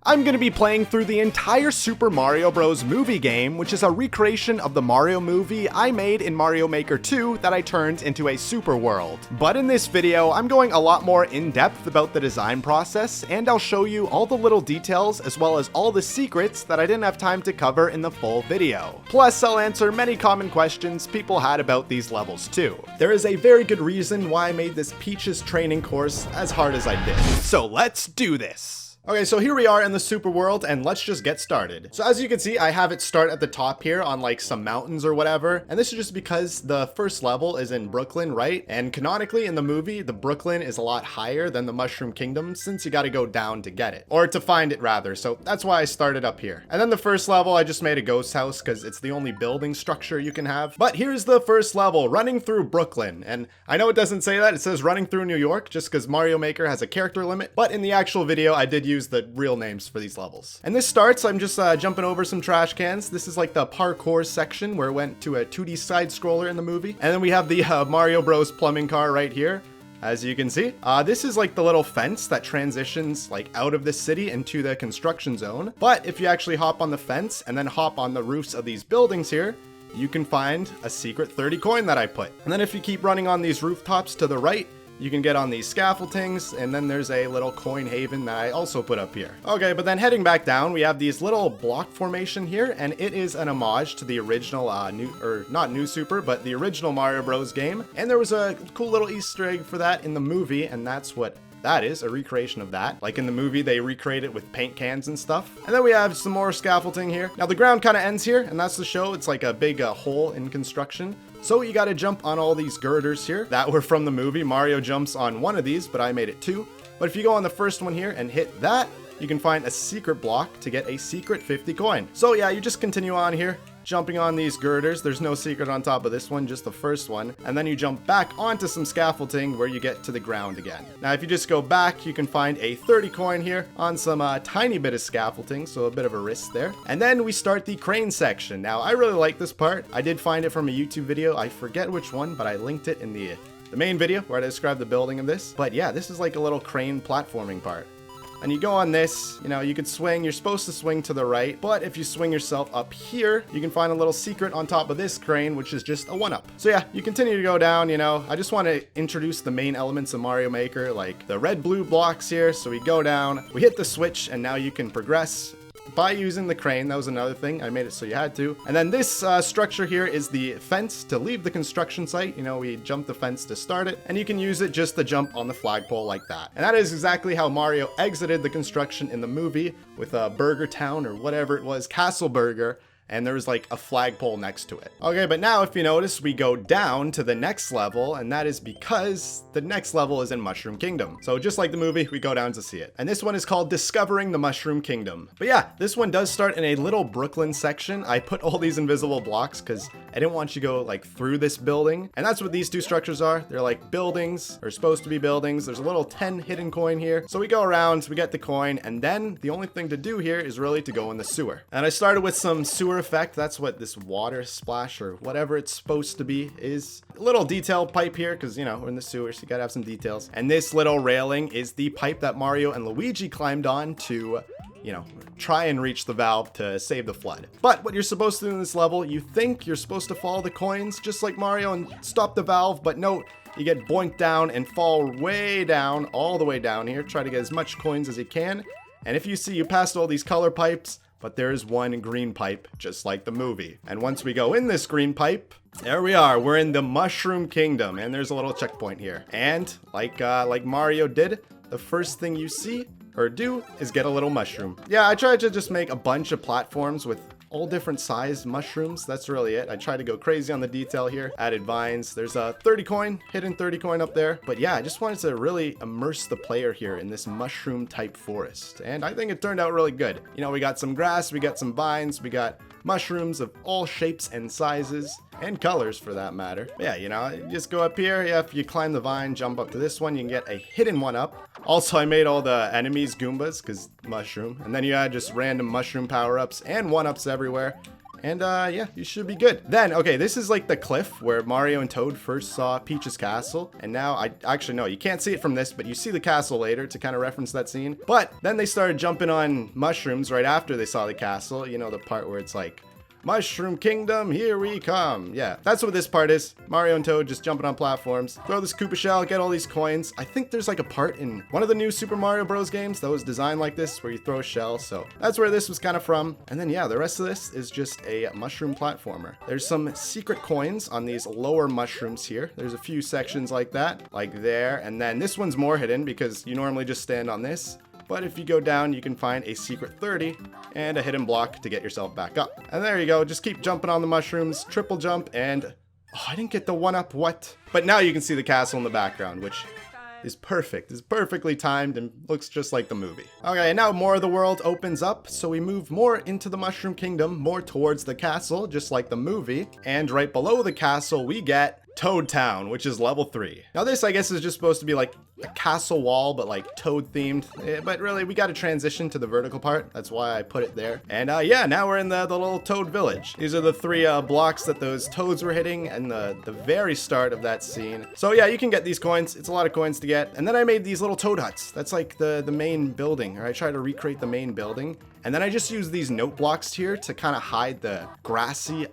I'm going to be playing through the entire Super Mario Bros. Movie game, which is a recreation of the Mario movie I made in Mario Maker 2 that I turned into a super world. But in this video, I'm going a lot more in-depth about the design process, and I'll show you all the little details as well as all the secrets that I didn't have time to cover in the full video. Plus, I'll answer many common questions people had about these levels too. There is a very good reason why I made this Peach's training course as hard as I did. So let's do this! Okay, so here we are in the super world, and let's just get started. So as you can see, I have it start at the top here on like some mountains or whatever, and this is just because the first level is in Brooklyn, right? And canonically in the movie, the Brooklyn is a lot higher than the Mushroom Kingdom since you gotta go down to get it, or to find it rather, so that's why I started up here. And then the first level, I just made a ghost house because it's the only building structure you can have. But here's the first level, running through Brooklyn, and I know it doesn't say that, it says running through New York just because Mario Maker has a character limit, but in the actual video, I did use the real names for these levels. And this starts, I'm just jumping over some trash cans. This is like the parkour section where it went to a 2D side scroller in the movie. And then we have the Mario Bros plumbing car right here. As you can see, this is like the little fence that transitions like out of the city into the construction zone. But if you actually hop on the fence and then hop on the roofs of these buildings here, you can find a secret 30 coin that I put. And then if you keep running on these rooftops to the right, you can get on these scaffoldings, and then there's a little coin haven that I also put up here. Okay, but then heading back down, we have these little block formation here, and it is an homage to the original, not New Super, but the original Mario Bros. Game. And there was a cool little Easter egg for that in the movie, and that's what that is, a recreation of that. Like in the movie, they recreate it with paint cans and stuff. And then we have some more scaffolding here. Now the ground kind of ends here, and that's the show. It's like a big hole in construction. So you gotta jump on all these girders here that were from the movie. Mario jumps on one of these, but I made it two. But if you go on the first one here and hit that, you can find a secret block to get a secret 50 coin. So yeah, you just continue on here, jumping on these girders. There's no secret on top of this one, just the first one. And then you jump back onto some scaffolding where you get to the ground again. Now, if you just go back, you can find a 30 coin here on some tiny bit of scaffolding, so a bit of a risk there. And then we start the crane section. Now, I really like this part. I did find it from a YouTube video. I forget which one, but I linked it in the main video where I described the building of this. But yeah, this is like a little crane platforming part. And you go on this, you know, you could swing, you're supposed to swing to the right, but if you swing yourself up here, you can find a little secret on top of this crane, which is just a 1-up. So yeah, you continue to go down, you know, I just want to introduce the main elements of Mario Maker, like the red-blue blocks here. So we go down, we hit the switch, and now you can progress by using the crane. That was another thing. I made it so you had to. And then this structure here is the fence to leave the construction site. You know, we jump the fence to start it, and you can use it just to jump on the flagpole like that. And that is exactly how Mario exited the construction in the movie with Burger Town or whatever it was, Castle Burger. And there's like a flagpole next to it. Okay, but now if you notice, we go down to the next level, and that is because the next level is in Mushroom Kingdom. So just like the movie, we go down to see it. And this one is called Discovering the Mushroom Kingdom. But yeah, this one does start in a little Brooklyn section. I put all these invisible blocks because I didn't want you to go like through this building. And that's what these two structures are. They're like buildings, or supposed to be buildings. There's a little 10 hidden coin here. So we go around, we get the coin, and then the only thing to do here is really to go in the sewer. And I started with some sewer effect. That's what this water splash or whatever it's supposed to be is. A little detail pipe here because, you know, we're in the sewer, so you gotta have some details. And this little railing is the pipe that Mario and Luigi climbed on to, you know, try and reach the valve to save the flood. But what you're supposed to do in this level, you think you're supposed to follow the coins just like Mario and stop the valve, but no, you get boinked down and fall way down, all the way down here. Try to get as much coins as you can. And if you see, you passed all these color pipes, but there's one green pipe, just like the movie. And once we go in this green pipe, there we are. We're in the Mushroom Kingdom, and there's a little checkpoint here. And like Mario did, the first thing you see or do is get a little mushroom. Yeah, I tried to just make a bunch of platforms with all different sized mushrooms. That's really it. I tried to go crazy on the detail here. Added vines. There's a 30 coin, hidden 30 coin up there. But yeah, I just wanted to really immerse the player here in this mushroom type forest. And I think it turned out really good. You know, we got some grass, we got some vines, we got mushrooms of all shapes and sizes. And colors for that matter. But yeah, you know, you just go up here. Yeah, if you climb the vine, jump up to this one, you can get a hidden 1-up. Also, I made all the enemies Goombas, because mushroom. And then you had just random mushroom power-ups and 1-ups everywhere. And yeah, you should be good. Then, okay, this is like the cliff where Mario and Toad first saw Peach's castle. And now, actually, no, you can't see it from this, but you see the castle later to kind of reference that scene. But then they started jumping on mushrooms right after they saw the castle. You know, the part where it's like, Mushroom Kingdom, here we come. Yeah, that's what this part is. Mario and Toad just jumping on platforms. Throw this Koopa shell, get all these coins. I think there's like a part in one of the new Super Mario Bros. Games that was designed like this, where you throw a shell. So that's where this was kind of from. And then yeah, the rest of this is just a mushroom platformer. There's some secret coins on these lower mushrooms here. There's a few sections like that, like there. And then this one's more hidden because you normally just stand on this. But if you go down, you can find a secret 30 and a hidden block to get yourself back up. And there you go. Just keep jumping on the mushrooms, triple jump, and oh, I didn't get the one up. What? But now you can see the castle in the background, which is perfect. It's perfectly timed and looks just like the movie. Okay, and now more of the world opens up. So we move more into the Mushroom Kingdom, more towards the castle, just like the movie. And right below the castle, we get Toad Town, which is level 3. Now this, I guess, is just supposed to be like a castle wall, but like Toad themed. But really, we got to transition to the vertical part. That's why I put it there. And yeah, now we're in the little Toad village. These are the 3 blocks that those toads were hitting and the very start of that scene. So yeah, you can get these coins. It's a lot of coins to get. And then I made these little toad huts. That's like the main building, or I try to recreate the main building. And then I just use these note blocks here to kind of hide the grassy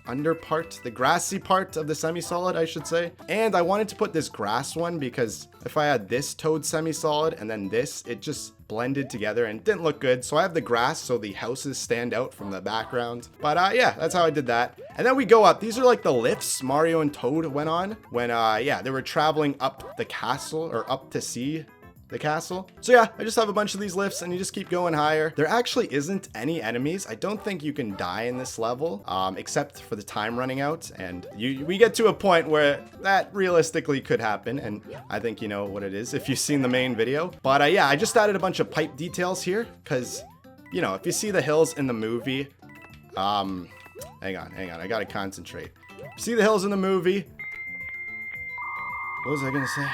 the grassy part of the semi-solid, I should say. And I wanted to put this grass one because if I had this Toad semi-solid and then this, it just blended together and didn't look good. So I have the grass so the houses stand out from the background. But yeah, that's how I did that. And then we go up. These are like the lifts Mario and Toad went on when yeah, they were traveling up the castle, or up to see the castle. So yeah, I just have a bunch of these lifts and you just keep going higher. There actually isn't any enemies. I don't think you can die in this level, except for the time running out. And we get to a point where that realistically could happen. And I think you know what it is if you've seen the main video. But yeah, I just added a bunch of pipe details here because, you know, if you see the hills in the movie, hang on, I gotta concentrate. See the hills in the movie. What was I gonna say?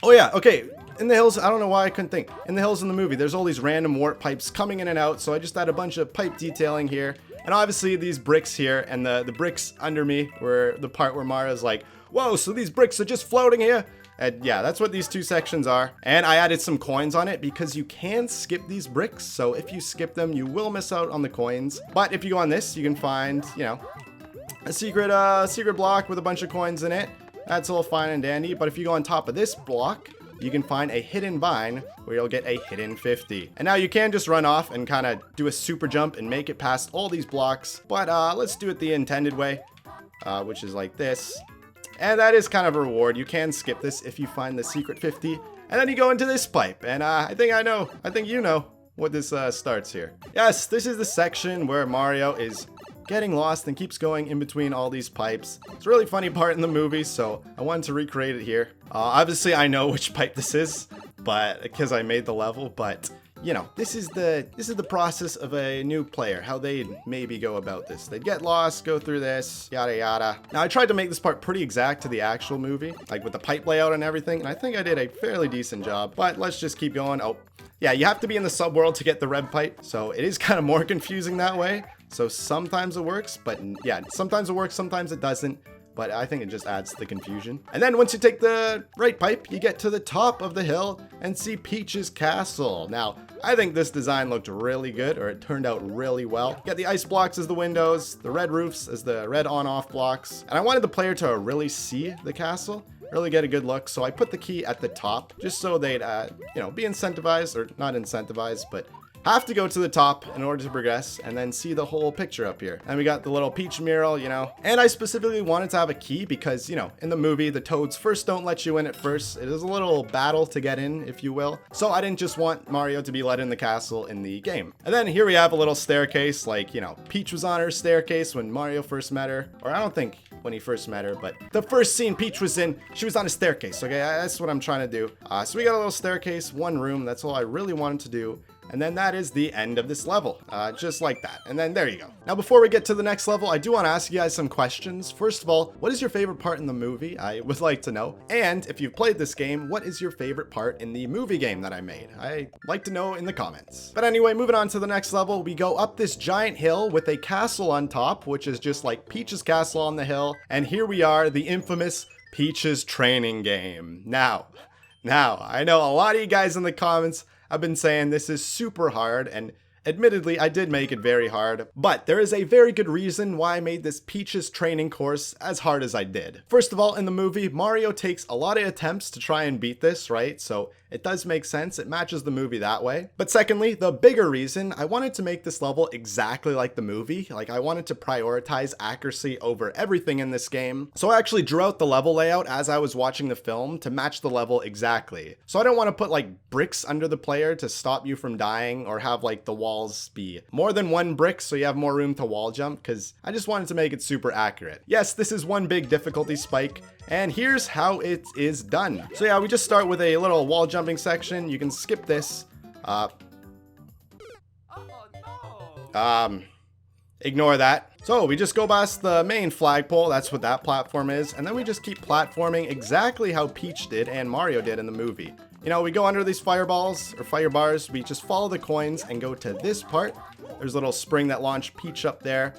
Oh yeah, okay. In the hills, I don't know why I couldn't think. In the hills in the movie, there's all these random warp pipes coming in and out, so I just had a bunch of pipe detailing here. And obviously these bricks here, and the bricks under me were the part where Mario's like, whoa, so these bricks are just floating here? And yeah, that's what these 2 sections are. And I added some coins on it because you can skip these bricks, so if you skip them, you will miss out on the coins. But if you go on this, you can find, you know, a secret block with a bunch of coins in it. That's all fine and dandy, but if you go on top of this block, you can find a hidden vine where you'll get a hidden 50. And now you can just run off and kind of do a super jump and make it past all these blocks, but let's do it the intended way, which is like this. And that is kind of a reward. You can skip this if you find the secret 50, and then you go into this pipe, and I think you know what this starts here. Yes, this is the section where Mario is getting lost and keeps going in between all these pipes. It's a really funny part in the movie, so I wanted to recreate it here. Obviously I know which pipe this is, but because I made the level, but you know, this is the process of a new player, how they'd maybe go about this. They'd get lost, go through this, yada yada. Now I tried to make this part pretty exact to the actual movie, like with the pipe layout and everything, and I think I did a fairly decent job, but let's just keep going. Oh, yeah, you have to be in the subworld to get the red pipe, so it is kind of more confusing that way. So sometimes it works, but yeah, sometimes it works, sometimes it doesn't. But I think it just adds to the confusion. And then once you take the right pipe, you get to the top of the hill and see Peach's castle. Now, I think this design looked really good, or it turned out really well. You got the ice blocks as the windows, the red roofs as the red on-off blocks. And I wanted the player to really see the castle, really get a good look. So I put the key at the top just so they'd, you know, be incentivized, or not incentivized, but have to go to the top in order to progress and then see the whole picture up here. And we got the little Peach mural, you know, and I specifically wanted to have a key because, you know, in the movie, the toads first don't let you in at first. It is a little battle to get in, if you will. So I didn't just want Mario to be let in the castle in the game. And then here we have a little staircase, like, you know, Peach was on her staircase when Mario first met her, or I don't think when he first met her, but the first scene Peach was in, she was on a staircase. Okay, that's what I'm trying to do. So we got a little staircase, one room. That's all I really wanted to do. And then that is the end of this level, just like that. And then there you go. Now, before we get to the next level, I do want to ask you guys some questions. First of all, what is your favorite part in the movie? I would like to know. And if you've played this game, what is your favorite part in the movie game that I made? I'd like to know in the comments. But anyway, moving on to the next level, we go up this giant hill with a castle on top, which is just like Peach's castle on the hill. And here we are, the infamous Peach's training game. Now, I know a lot of you guys in the comments have been saying this is super hard, and admittedly, I did make it very hard, but there is a very good reason why I made this Peach's training course as hard as I did. First of all, in the movie, Mario takes a lot of attempts to try and beat this, right? So it does make sense. It matches the movie that way. But secondly, the bigger reason, I wanted to make this level exactly like the movie. Like, I wanted to prioritize accuracy over everything in this game. So I actually drew out the level layout as I was watching the film to match the level exactly. So I don't want to put like bricks under the player to stop you from dying, or have like the walls be more than one brick so you have more room to wall jump, because I just wanted to make it super accurate. Yes, this is one big difficulty spike, and here's how it is done. So yeah, we just start with a little wall jumping section. You can skip this. Ignore that. So we just go past the main flagpole, that's what that platform is, and then we just keep platforming exactly how Peach did and Mario did in the movie. You know, we go under these fireballs, or fire bars, we just follow the coins and go to this part. There's a little spring that launched Peach up there,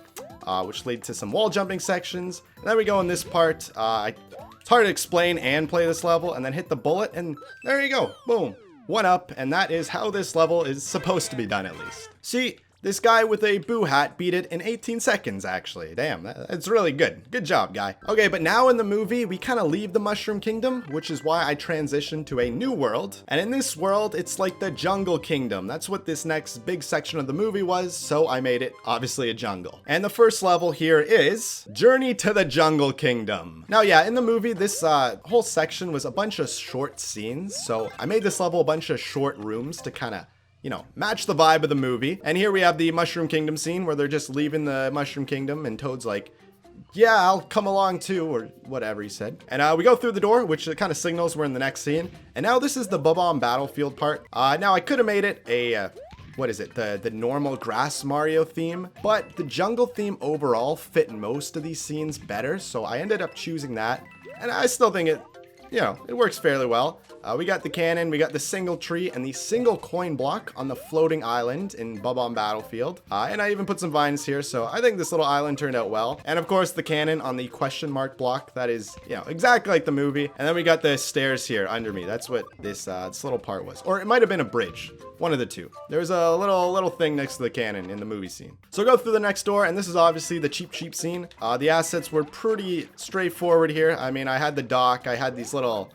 which lead to some wall jumping sections. And then we go in this part. It's hard to explain and play this level, and then hit the bullet, and there you go. Boom. 1-up, and that is how this level is supposed to be done, at least. See, this guy with a boo hat beat it in 18 seconds, actually. Damn, that's really good. Good job, guy. Okay, but now in the movie, we kind of leave the Mushroom Kingdom, which is why I transitioned to a new world. And in this world, it's like the Jungle Kingdom. That's what this next big section of the movie was, so I made it, obviously, a jungle. And the first level here is Journey to the Jungle Kingdom. Now, yeah, in the movie, this whole section was a bunch of short scenes, so I made this level a bunch of short rooms to kind of, you know, match the vibe of the movie. And here we have the Mushroom Kingdom scene where they're just leaving the Mushroom Kingdom, and Toad's like, yeah, I'll come along too, or whatever he said. And we go through the door, which kind of signals we're in the next scene. And now this is the Bob-omb Battlefield part. Now I could have made it a, what is it, the normal grass Mario theme, but the jungle theme overall fit most of these scenes better, so I ended up choosing that. And I still think it, you know, it works fairly well. We got the cannon, we got the single tree, and the single coin block on the floating island in Bob-omb Battlefield. And I even put some vines here, so I think this little island turned out well. And of course, the cannon on the question mark block, that is, you know, exactly like the movie. And then we got the stairs here under me. That's what this little part was. Or it might have been a bridge. One of the two. There's a little thing next to the cannon in the movie scene. So go through the next door, and this is obviously the cheap scene. The assets were pretty straightforward here. I mean, I had the dock, I had these little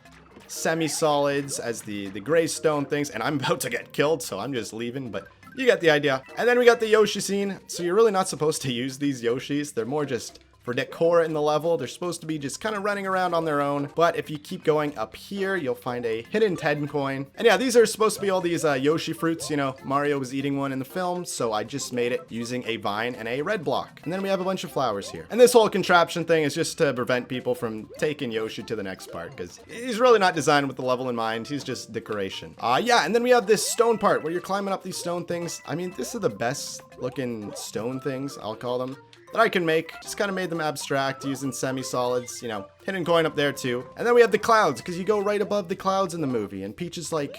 semi-solids as the gray stone things, and I'm about to get killed, so I'm just leaving, but you get the idea. And then we got the Yoshi scene. So you're really not supposed to use these Yoshis. They're more just for decor in the level. They're supposed to be just kind of running around on their own. But if you keep going up here, you'll find a hidden 10 coin. And yeah, these are supposed to be all these Yoshi fruits. You know, Mario was eating one in the film, so I just made it using a vine and a red block. And then we have a bunch of flowers here. And this whole contraption thing is just to prevent people from taking Yoshi to the next part, because he's really not designed with the level in mind. He's just decoration. Yeah, and then we have this stone part where you're climbing up these stone things. I mean, this is the best looking stone things, I'll call them, that I can make. Just kind of made them abstract using semi-solids, you know, hidden coin up there too. And then we have the clouds, because you go right above the clouds in the movie, and Peach is like,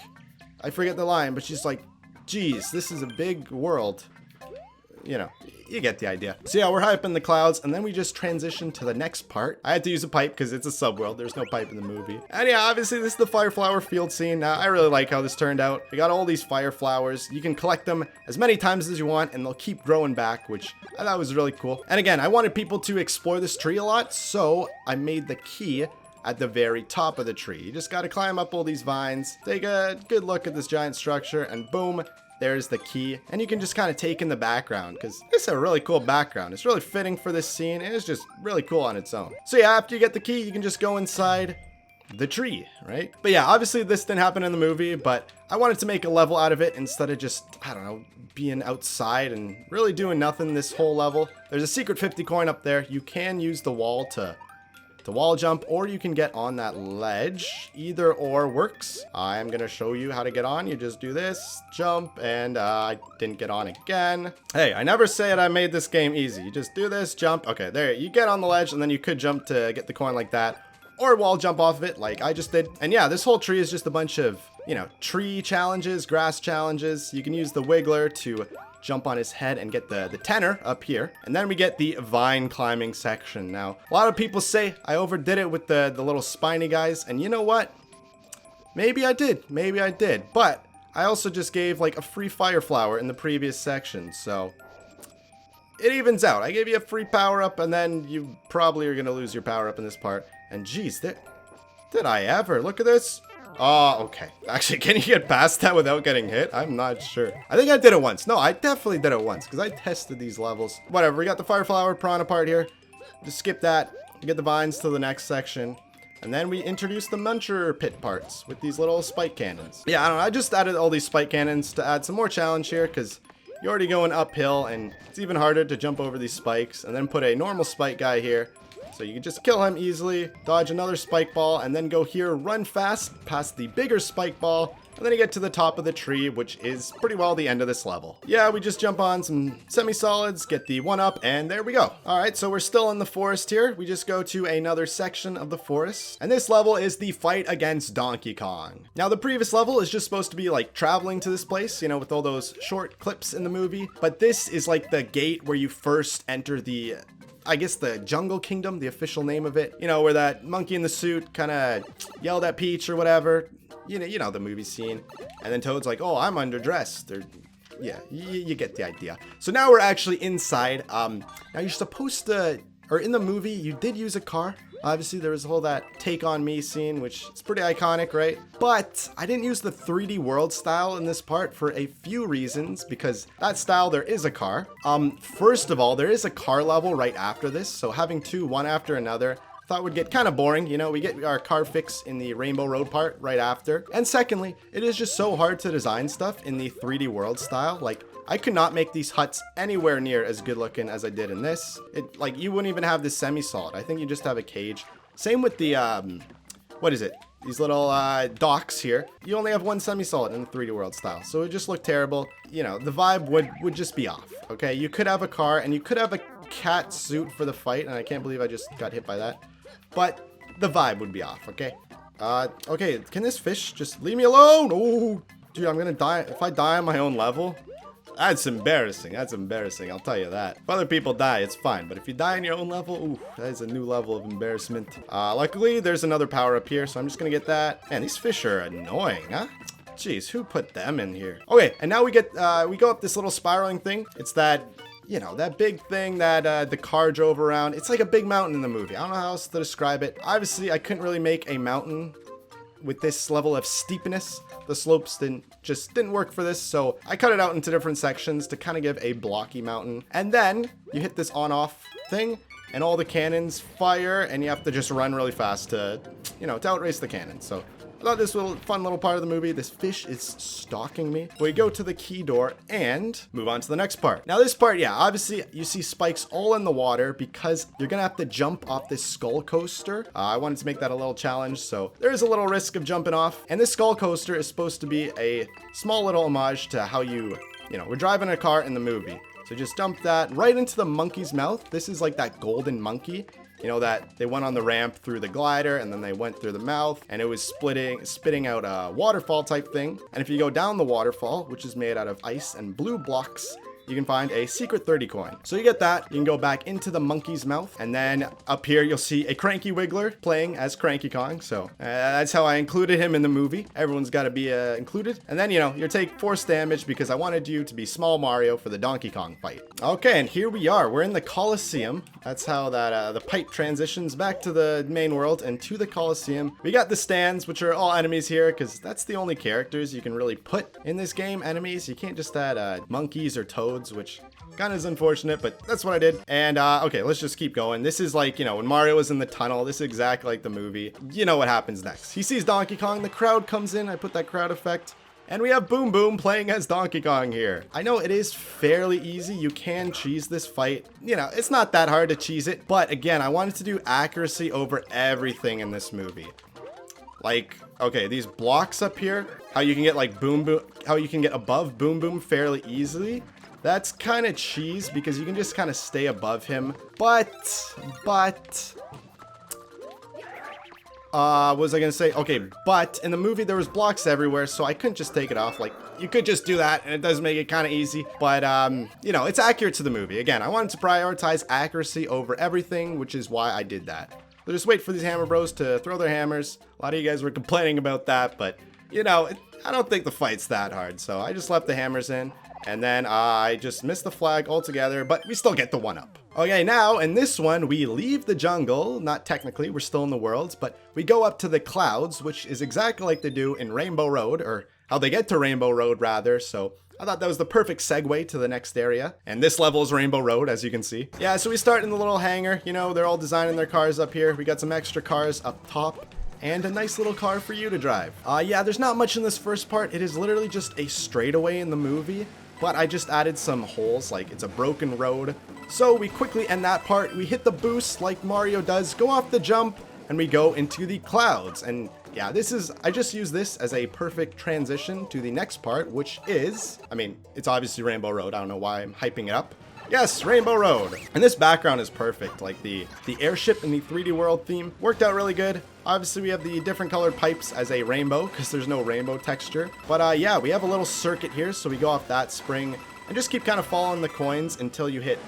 I forget the line, but she's like, geez, this is a big world. You know, you get the idea. So yeah, we're high up in the clouds, and then we just transition to the next part. I had to use a pipe because it's a subworld. There's no pipe in the movie. And yeah, obviously this is the fire flower field scene. I really like how this turned out. We got all these fire flowers. You can collect them as many times as you want, and they'll keep growing back, which I thought was really cool. And again, I wanted people to explore this tree a lot, so I made the key at the very top of the tree. You just gotta climb up all these vines, take a good look at this giant structure, and boom, there's the key. And you can just kind of take in the background, because this is a really cool background. It's really fitting for this scene, and it's just really cool on its own. So yeah, after you get the key, you can just go inside the tree, right? But yeah, obviously this didn't happen in the movie, but I wanted to make a level out of it instead of just, I don't know, being outside and really doing nothing this whole level. There's a secret 50 coin up there. You can use the wall to to wall jump, or you can get on that ledge. Either or works. I'm gonna show you how to get on. You just do this, jump, and I didn't get on again. Hey, I never said I made this game easy. You just do this, jump. Okay, there, you get on the ledge, and then you could jump to get the coin like that, or wall jump off of it like I just did. And yeah, this whole tree is just a bunch of, you know, tree challenges, grass challenges. You can use the wiggler to jump on his head and get the tenor up here. And then we get the vine climbing section. Now, a lot of people say I overdid it with the little spiny guys, and you know what? Maybe I did, but I also just gave like a free fire flower in the previous section, so it evens out. I gave you a free power up, and then you probably are gonna lose your power up in this part. And geez, did I ever? Look at this. Oh, okay. Actually, can you get past that without getting hit? I'm not sure. I think I did it once. No, I definitely did it once because I tested these levels. Whatever, we got the fire flower piranha part here. Just skip that. Get the vines to the next section. And then we introduce the muncher pit parts with these little spike cannons. Yeah, I don't know. I just added all these spike cannons to add some more challenge here because you're already going uphill and it's even harder to jump over these spikes. And then put a normal spike guy here. So you can just kill him easily, dodge another spike ball, and then go here, run fast past the bigger spike ball, and then you get to the top of the tree, which is pretty well the end of this level. Yeah, we just jump on some semi-solids, get the 1-up, and there we go. Alright, so we're still in the forest here. We just go to another section of the forest, and this level is the fight against Donkey Kong. Now, the previous level is just supposed to be like traveling to this place, you know, with all those short clips in the movie, but this is like the gate where you first enter the, I guess, the Jungle Kingdom, the official name of it. You know, where that monkey in the suit kind of yelled at Peach or whatever. You know the movie scene. And then Toad's like, oh, I'm underdressed. Or, yeah, you get the idea. So now we're actually inside. Now you're supposed to, or in the movie, you did use a car. Obviously, there was a whole that Take On Me scene, which is pretty iconic, right? But I didn't use the 3D world style in this part for a few reasons, because that style, there is a car. First of all, there is a car level right after this, so having two, one after another, I thought would get kind of boring. You know, we get our car fix in the Rainbow Road part right after. And secondly, it is just so hard to design stuff in the 3D world style. Like, I could not make these huts anywhere near as good looking as I did in this. Like, you wouldn't even have this semi-solid. I think you just have a cage. Same with the, what is it? These little docks here. You only have one semi-solid in the 3D world style. So it just looked terrible. You know, the vibe would just be off, okay? You could have a car and you could have a cat suit for the fight. And I can't believe I just got hit by that. But the vibe would be off, okay? Okay, can this fish just leave me alone? Oh, dude, I'm gonna die. If I die on my own level, that's embarrassing. That's embarrassing. I'll tell you that. If other people die, it's fine. But if you die on your own level, ooh, that is a new level of embarrassment. Luckily, there's another power up here, so I'm just gonna get that. Man, these fish are annoying, huh? Jeez, who put them in here? Okay, and now we get, we go up this little spiraling thing. It's that, you know, that big thing that the car drove around. It's like a big mountain in the movie. I don't know how else to describe it. Obviously, I couldn't really make a mountain with this level of steepness. The slopes didn't work for this, so I cut it out into different sections to kind of give a blocky mountain. And then you hit this on-off thing, and all the cannons fire, and you have to just run really fast to, you know, to outrace the cannons. So I thought this little fun little part of the movie. This fish is stalking me. We go to the key door and move on to the next part. Now this part, yeah, obviously you see spikes all in the water because you're gonna have to jump off this skull coaster. I wanted to make that a little challenge, so there is a little risk of jumping off. And this skull coaster is supposed to be a small little homage to how you know, we're driving a car in the movie. So just dump that right into the monkey's mouth. This is like that golden monkey. You know, that they went on the ramp through the glider and then they went through the mouth and it was spitting out a waterfall type thing. And if you go down the waterfall, which is made out of ice and blue blocks, you can find a secret 30 coin. So you get that, you can go back into the monkey's mouth, and then up here you'll see a Cranky Wiggler playing as Cranky Kong. So that's how I included him in the movie. Everyone's got to be included. And then, you know, you take force damage because I wanted you to be small Mario for the Donkey Kong fight. Okay, and here we are. We're in the Coliseum. That's how that the pipe transitions back to the main world and to the Coliseum. We got the stands, which are all enemies here, because that's the only characters you can really put in this game, enemies. You can't just add monkeys or toads, which kind of is unfortunate, but that's what I did. And okay, let's just keep going. This is like, you know, when Mario was in the tunnel, this is exactly like the movie. You know what happens next. He sees Donkey Kong, the crowd comes in, I put that crowd effect. And we have Boom Boom playing as Donkey Kong here. I know it is fairly easy. You can cheese this fight. You know, it's not that hard to cheese it. But again, I wanted to do accuracy over everything in this movie. Like, okay, these blocks up here, how you can get like Boom Boom, how you can get above Boom Boom fairly easily. That's kind of cheese because you can just kind of stay above him. But, what was I gonna say? Okay, but in the movie there was blocks everywhere, so I couldn't just take it off. Like, you could just do that, and it does make it kind of easy. But, you know, it's accurate to the movie. Again, I wanted to prioritize accuracy over everything, which is why I did that. So just wait for these hammer bros to throw their hammers. A lot of you guys were complaining about that, but, you know, I don't think the fight's that hard. So I just left the hammers in, and then I just missed the flag altogether, but we still get the 1-up. Okay, now in this one, we leave the jungle. Not technically, we're still in the worlds, but we go up to the clouds, which is exactly like they do in Rainbow Road, or how they get to Rainbow Road, rather. So I thought that was the perfect segue to the next area. And this level is Rainbow Road, as you can see. Yeah, so we start in the little hangar. You know, they're all designing their cars up here. We got some extra cars up top, and a nice little car for you to drive. Yeah, there's not much in this first part. It is literally just a straightaway in the movie. But I just added some holes, like it's a broken road. So we quickly end that part. We hit the boost like Mario does, go off the jump, and we go into the clouds. And yeah, I just use this as a perfect transition to the next part, which is, I mean, it's obviously Rainbow Road. I don't know why I'm hyping it up. Yes, Rainbow Road. And this background is perfect. Like the airship and the 3D world theme worked out really good. Obviously, we have the different colored pipes as a rainbow because there's no rainbow texture. But yeah, we have a little circuit here. So we go off that spring and just keep kind of following the coins until you hit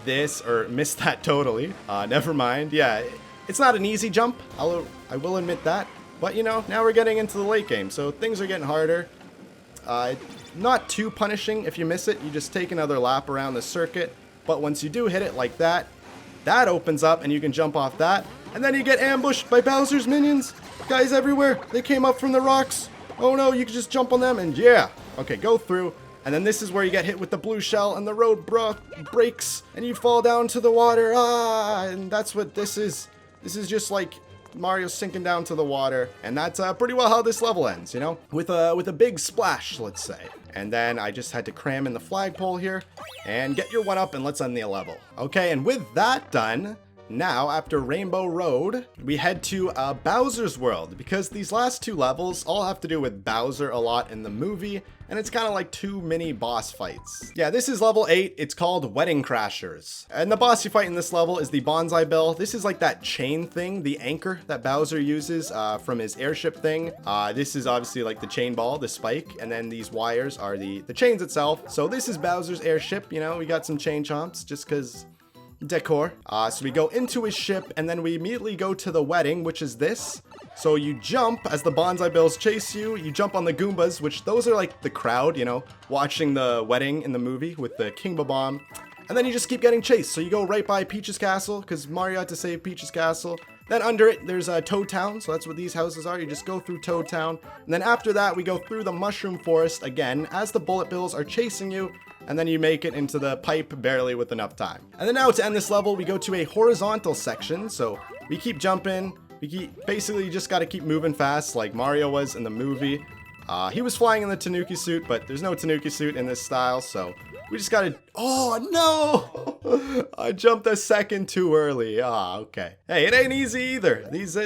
this or miss that totally. Never mind. Yeah, it's not an easy jump. I will admit that. But, you know, now we're getting into the late game. So things are getting harder. Not too punishing if you miss it. You just take another lap around the circuit. But once you do hit it like that, that opens up and you can jump off that. And then you get ambushed by Bowser's minions. Guys everywhere. They came up from the rocks. Oh no, you can just jump on them and yeah. Okay, go through. And then this is where you get hit with the blue shell and the road breaks and you fall down to the water. And that's what this is. This is just like Mario sinking down to the water, and that's pretty well how this level ends, you know, with a big splash, let's say. And then I just had to cram in the flagpole here and get your 1-up, and let's end the level. Okay, and with that done, now after Rainbow Road, we head to Bowser's World, because these last two levels all have to do with Bowser a lot in the movie, and it's kind of like 2 mini boss fights. Yeah, this is level 8. It's called Wedding Crashers. And the boss you fight in this level is the Bonzai Bill. This is like that chain thing, the anchor that Bowser uses from his airship thing. This is obviously like the chain ball, the spike, and then these wires are the chains itself. So this is Bowser's airship. You know, we got some chain chomps just because decor. So we go into his ship and then we immediately go to the wedding, which is this. So you jump as the Bonzai Bills chase you. You jump on the Goombas, which those are like the crowd, you know, watching the wedding in the movie with the King Bomb. And then you just keep getting chased. So you go right by Peach's castle because Mario had to save Peach's castle. Then under it, there's Toad Town. So that's what these houses are. You just go through Toad Town. And then after that, we go through the Mushroom Forest again as the Bullet Bills are chasing you. And then you make it into the pipe barely with enough time. And then now to end this level, we go to a horizontal section. So we keep jumping. Basically, you just got to keep moving fast like Mario was in the movie. He was flying in the Tanuki suit, but there's no Tanuki suit in this style, so we just got to... Oh, no! I jumped a second too early. Okay. Hey, it ain't easy either. These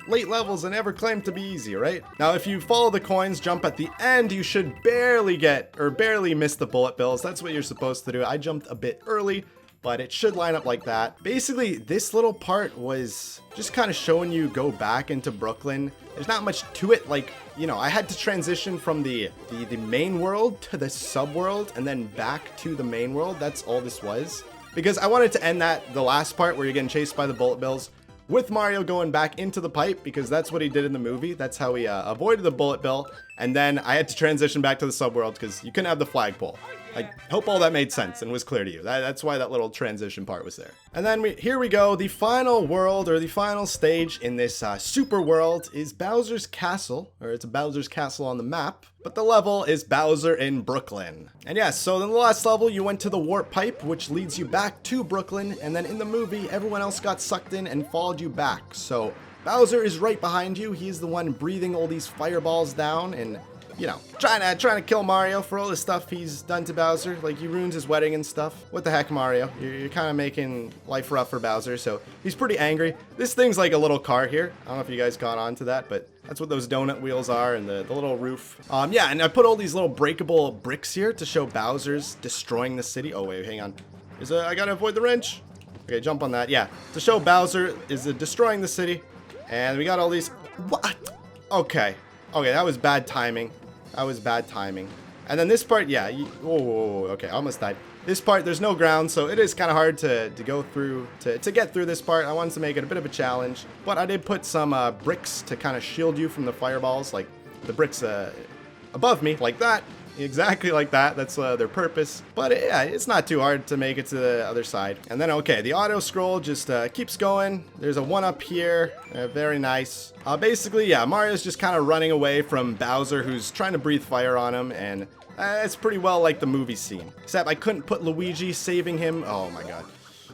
late levels, they never claim to be easy, right? Now, if you follow the coins, jump at the end, you should barely miss the Bullet Bills. That's what you're supposed to do. I jumped a bit early, but it should line up like that. Basically, this little part was just kind of showing you go back into Brooklyn. There's not much to it. Like, you know, I had to transition from the main world to the subworld and then back to the main world. That's all this was. Because I wanted to end the last part where you're getting chased by the Bullet Bills with Mario going back into the pipe, because that's what he did in the movie. That's how he avoided the Bullet Bill. And then I had to transition back to the subworld because you couldn't have the flagpole. I hope all that made sense and was clear to you. That's why that little transition part was there. And then here we go. The final world, or the final stage in this super world, is Bowser's Castle, or it's Bowser's Castle on the map, but the level is Bowser in Brooklyn. And yes, so in the last level, you went to the warp pipe, which leads you back to Brooklyn, and then in the movie, everyone else got sucked in and followed you back. So Bowser is right behind you. He's the one breathing all these fireballs down, and you know, trying to kill Mario for all the stuff he's done to Bowser. Like, he ruins his wedding and stuff. What the heck, Mario? You're kind of making life rough for Bowser, so he's pretty angry. This thing's like a little car here. I don't know if you guys got onto that, but that's what those donut wheels are, and the little roof. Yeah, and I put all these little breakable bricks here to show Bowser's destroying the city. Oh, wait, hang on. I gotta avoid the wrench. Okay, jump on that. Yeah, to show Bowser is destroying the city. And we got all these... What? Okay. Okay, that was bad timing. That was bad timing. And then this part, yeah. Whoa, okay, I almost died. This part, there's no ground, so it is kind of hard to go through, to get through this part. I wanted to make it a bit of a challenge. But I did put some bricks to kind of shield you from the fireballs. Like, the bricks above me, like that. Exactly like that. That's their purpose. But yeah, it's not too hard to make it to the other side. And then, okay, the auto scroll just keeps going. There's a 1-up here. Very nice. Basically, yeah, Mario's just kind of running away from Bowser, who's trying to breathe fire on him. And it's pretty well like the movie scene. Except I couldn't put Luigi saving him. Oh my god.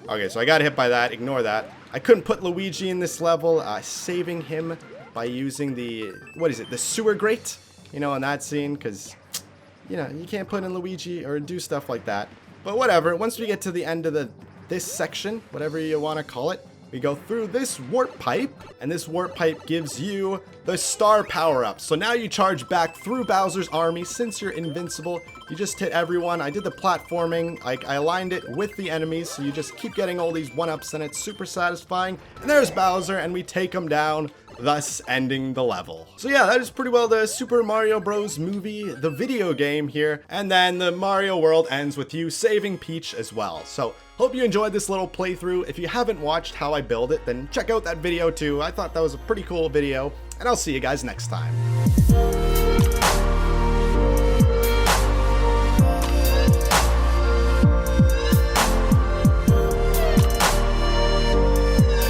Okay, so I got hit by that. Ignore that. I couldn't put Luigi in this level, saving him by using the, what is it, the sewer grate? You know, in that scene, because... you know, you can't put in Luigi or do stuff like that. But whatever, once we get to the end of this section, whatever you want to call it, we go through this warp pipe, and this warp pipe gives you the star power-up. So now you charge back through Bowser's army. Since you're invincible, you just hit everyone. I did the platforming, I aligned it with the enemies, so you just keep getting all these 1-ups, and it's super satisfying. And there's Bowser, and we take him down, thus ending the level. So yeah, that is pretty well the Super Mario Bros. Movie, the video game here. And then the Mario world ends with you saving Peach as well. So hope you enjoyed this little playthrough. If you haven't watched how I build it, then check out that video too. I thought that was a pretty cool video, and I'll see you guys next time.